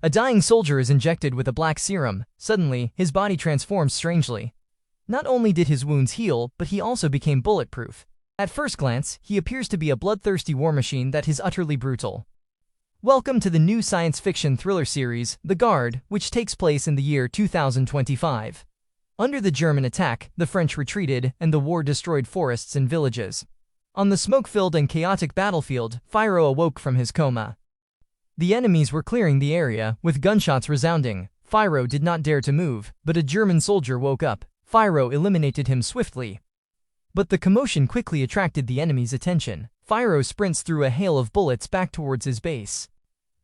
A dying soldier is injected with a black serum. Suddenly, his body transforms strangely. Not only did his wounds heal, but he also became bulletproof. At first glance, he appears to be a bloodthirsty war machine that is utterly brutal. Welcome to the new science fiction thriller series, The Guard, which takes place in the year 2025. Under the German attack, the French retreated, and the war destroyed forests and villages. On the smoke-filled and chaotic battlefield, Fyro awoke from his coma. The enemies were clearing the area, with gunshots resounding. Fyro did not dare to move, but a German soldier woke up. Fyro eliminated him swiftly. But the commotion quickly attracted the enemy's attention. Fyro sprints through a hail of bullets back towards his base.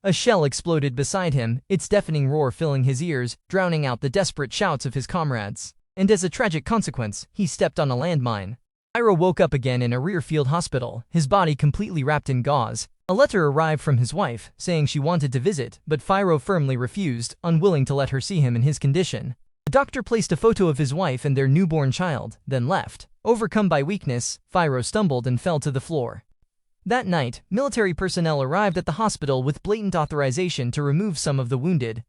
A shell exploded beside him, its deafening roar filling his ears, drowning out the desperate shouts of his comrades. And as a tragic consequence, he stepped on a landmine. Fyro woke up again in a rear field hospital, his body completely wrapped in gauze. A letter arrived from his wife, saying she wanted to visit, but Fyro firmly refused, unwilling to let her see him in his condition. The doctor placed a photo of his wife and their newborn child, then left. Overcome by weakness, Fyro stumbled and fell to the floor. That night, military personnel arrived at the hospital with blatant authorization to remove some of the wounded.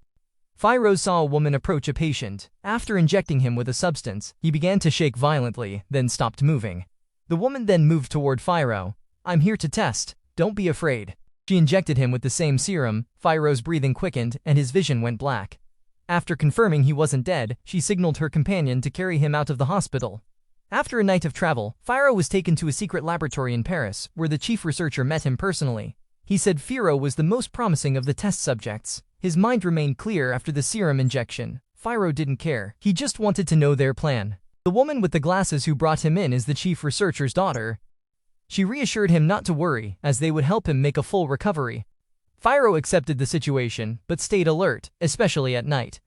Fyro saw a woman approach a patient. After injecting him with a substance, he began to shake violently, then stopped moving. The woman then moved toward Fyro. "I'm here to test. Don't be afraid." She injected him with the same serum. Fyro's breathing quickened, and his vision went black. After confirming he wasn't dead, she signaled her companion to carry him out of the hospital. After a night of travel, Fyro was taken to a secret laboratory in Paris, where the chief researcher met him personally. He said Fyro was the most promising of the test subjects. His mind remained clear after the serum injection. Fyro didn't care. He just wanted to know their plan. The woman with the glasses who brought him in is the chief researcher's daughter. She reassured him not to worry, as they would help him make a full recovery. Fyro accepted the situation, but stayed alert, especially at night.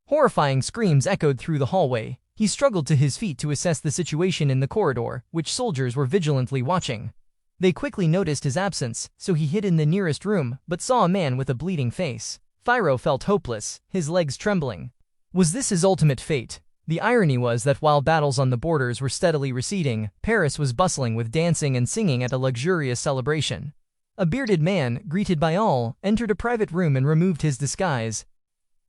Horrifying screams echoed through the hallway. He struggled to his feet to assess the situation in the corridor, which soldiers were vigilantly watching. They quickly noticed his absence, so he hid in the nearest room, but saw a man with a bleeding face. Fyro felt hopeless, his legs trembling. Was this his ultimate fate? The irony was that while battles on the borders were steadily receding, Paris was bustling with dancing and singing at a luxurious celebration. A bearded man, greeted by all, entered a private room and removed his disguise.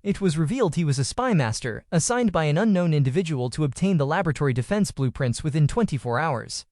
It was revealed he was a spy master, assigned by an unknown individual to obtain the laboratory defense blueprints within 24 hours.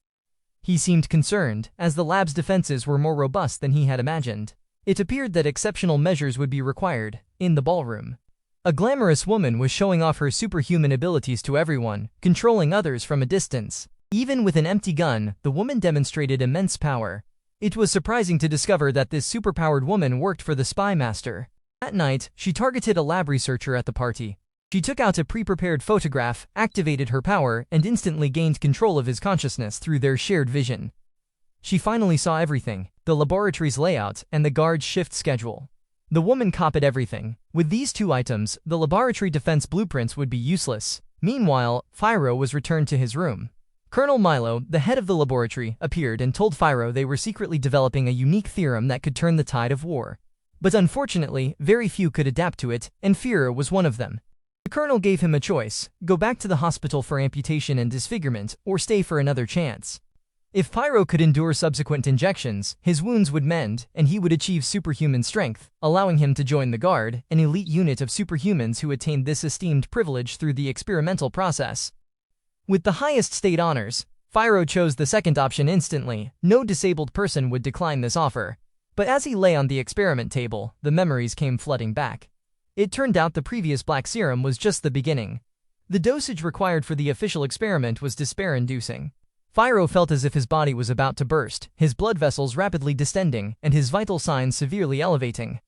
He seemed concerned, as the lab's defenses were more robust than he had imagined. It appeared that exceptional measures would be required. In the ballroom, a glamorous woman was showing off her superhuman abilities to everyone, controlling others from a distance. Even with an empty gun, the woman demonstrated immense power. It was surprising to discover that this superpowered woman worked for the spy master. That night, she targeted a lab researcher at the party. She took out a pre-prepared photograph, activated her power, and instantly gained control of his consciousness through their shared vision. She finally saw everything: the laboratory's layout and the guard's shift schedule. The woman copied everything. With these two items, the laboratory defense blueprints would be useless. Meanwhile, Fyro was returned to his room. Colonel Milo, the head of the laboratory, appeared and told Fyro they were secretly developing a unique theorem that could turn the tide of war. But unfortunately, very few could adapt to it, and Fyro was one of them. The colonel gave him a choice: go back to the hospital for amputation and disfigurement, or stay for another chance. If Fyro could endure subsequent injections, his wounds would mend, and he would achieve superhuman strength, allowing him to join the Guard, an elite unit of superhumans who attained this esteemed privilege through the experimental process. With the highest state honors, Fyro chose the second option instantly. No disabled person would decline this offer. But as he lay on the experiment table, the memories came flooding back. It turned out the previous black serum was just the beginning. The dosage required for the official experiment was despair-inducing. Fyro felt as if his body was about to burst, his blood vessels rapidly distending, and his vital signs severely elevating.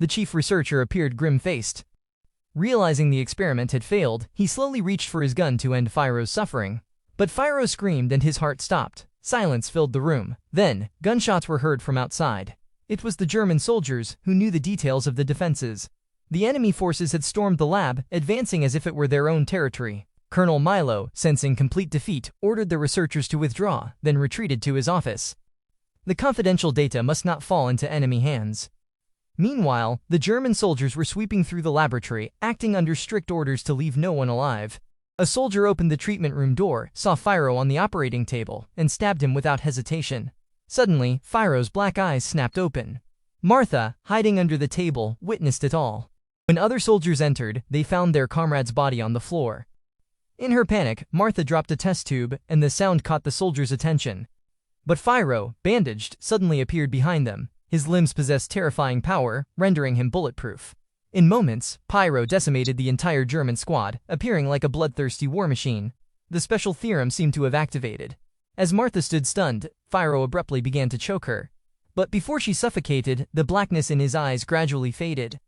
The chief researcher appeared grim-faced. Realizing the experiment had failed, he slowly reached for his gun to end Fyro's suffering. But Fyro screamed and his heart stopped. Silence filled the room. Then, gunshots were heard from outside. It was the German soldiers, who knew the details of the defenses. The enemy forces had stormed the lab, advancing as if it were their own territory. Colonel Milo, sensing complete defeat, ordered the researchers to withdraw, then retreated to his office. The confidential data must not fall into enemy hands. Meanwhile, the German soldiers were sweeping through the laboratory, acting under strict orders to leave no one alive. A soldier opened the treatment room door, saw Fyro on the operating table, and stabbed him without hesitation. Suddenly, Fyro's black eyes snapped open. Martha, hiding under the table, witnessed it all. When other soldiers entered, they found their comrade's body on the floor. In her panic, Martha dropped a test tube, and the sound caught the soldiers' attention. But Fyro, bandaged, suddenly appeared behind them. His limbs possessed terrifying power, rendering him bulletproof. In moments, Pyro decimated the entire German squad, appearing like a bloodthirsty war machine. The special theorem seemed to have activated. As Martha stood stunned, Fyro abruptly began to choke her. But before she suffocated, the blackness in his eyes gradually faded.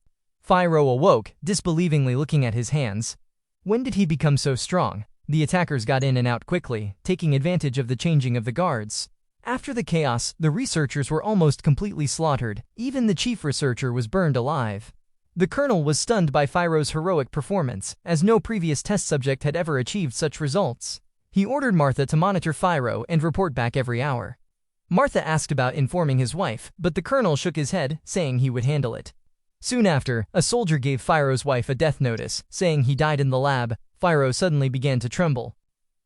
Fyro awoke, disbelievingly looking at his hands. When did he become so strong? The attackers got in and out quickly, taking advantage of the changing of the guards. After the chaos, the researchers were almost completely slaughtered. Even the chief researcher was burned alive. The colonel was stunned by Fyro's heroic performance, as no previous test subject had ever achieved such results. He ordered Martha to monitor Fyro and report back every hour. Martha asked about informing his wife, but the colonel shook his head, saying he would handle it. Soon after, a soldier gave Fyro's wife a death notice, saying he died in the lab. Fyro suddenly began to tremble.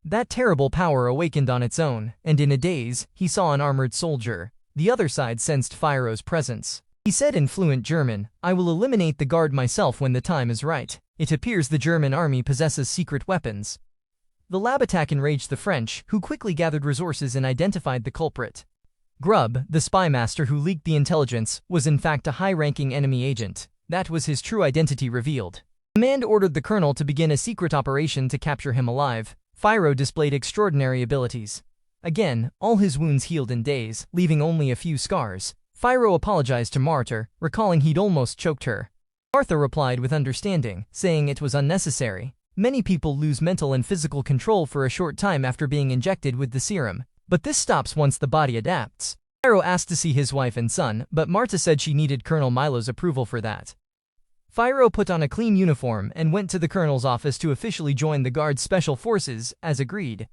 That terrible power awakened on its own, and in a daze, he saw an armored soldier. The other side sensed Fyro's presence. He said in fluent German, "I will eliminate the guard myself when the time is right." It appears the German army possesses secret weapons. The lab attack enraged the French, who quickly gathered resources and identified the culprit. Grubb, the spy master who leaked the intelligence, was in fact a high-ranking enemy agent. That was his true identity revealed. Command ordered the colonel to begin a secret operation to capture him alive. Fyro displayed extraordinary abilities. Again, all his wounds healed in days, leaving only a few scars. Fyro apologized to Martha, recalling he'd almost choked her. Martha replied with understanding, saying it was unnecessary. Many people lose mental and physical control for a short time after being injected with the serum, but this stops once the body adapts. Fyro asked to see his wife and son, but Martha said she needed Colonel Milo's approval for that. Fyro put on a clean uniform and went to the colonel's office to officially join the Guard's special forces, as agreed.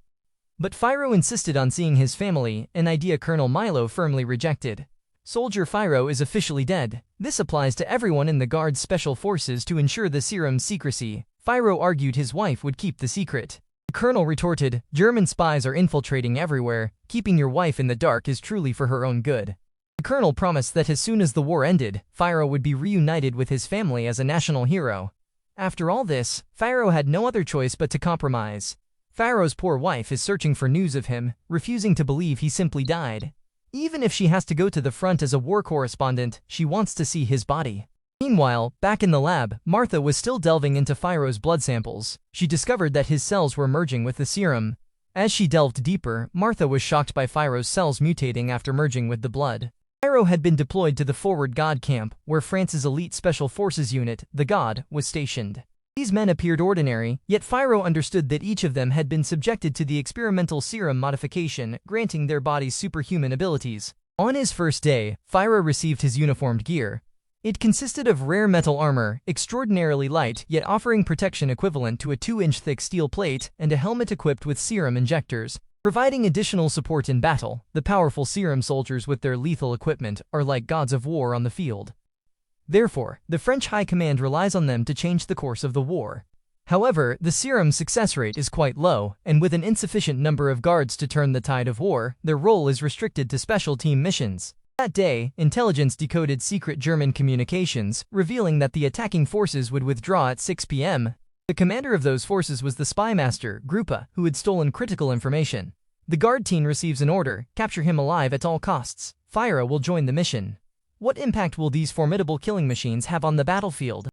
But Fyro insisted on seeing his family, an idea Colonel Milo firmly rejected. Soldier Fyro is officially dead. This applies to everyone in the Guard's special forces to ensure the serum's secrecy. Fyro argued his wife would keep the secret. The colonel retorted, "German spies are infiltrating everywhere. Keeping your wife in the dark is truly for her own good." The colonel promised that as soon as the war ended, Fyro would be reunited with his family as a national hero. After all this, Fyro had no other choice but to compromise. Fyro's poor wife is searching for news of him, refusing to believe he simply died. Even if she has to go to the front as a war correspondent, she wants to see his body. Meanwhile, back in the lab, Martha was still delving into Fyro's blood samples. She discovered that his cells were merging with the serum. As she delved deeper, Martha was shocked by Fyro's cells mutating after merging with the blood. Fyro had been deployed to the Forward God camp, where France's elite special forces unit, the God, was stationed. These men appeared ordinary, yet Fyro understood that each of them had been subjected to the experimental serum modification, granting their bodies superhuman abilities. On his first day, Fyro received his uniformed gear. It consisted of rare metal armor, extraordinarily light yet offering protection equivalent to a 2-inch thick steel plate, and a helmet equipped with serum injectors. Providing additional support in battle, the powerful serum soldiers with their lethal equipment are like gods of war on the field. Therefore, the French High Command relies on them to change the course of the war. However, the serum's success rate is quite low, and with an insufficient number of guards to turn the tide of war, their role is restricted to special team missions. That day, intelligence decoded secret German communications, revealing that the attacking forces would withdraw at 6 p.m. The commander of those forces was the spy master, Gruppe, who had stolen critical information. The guard team receives an order: capture him alive at all costs. Fyro will join the mission. What impact will these formidable killing machines have on the battlefield?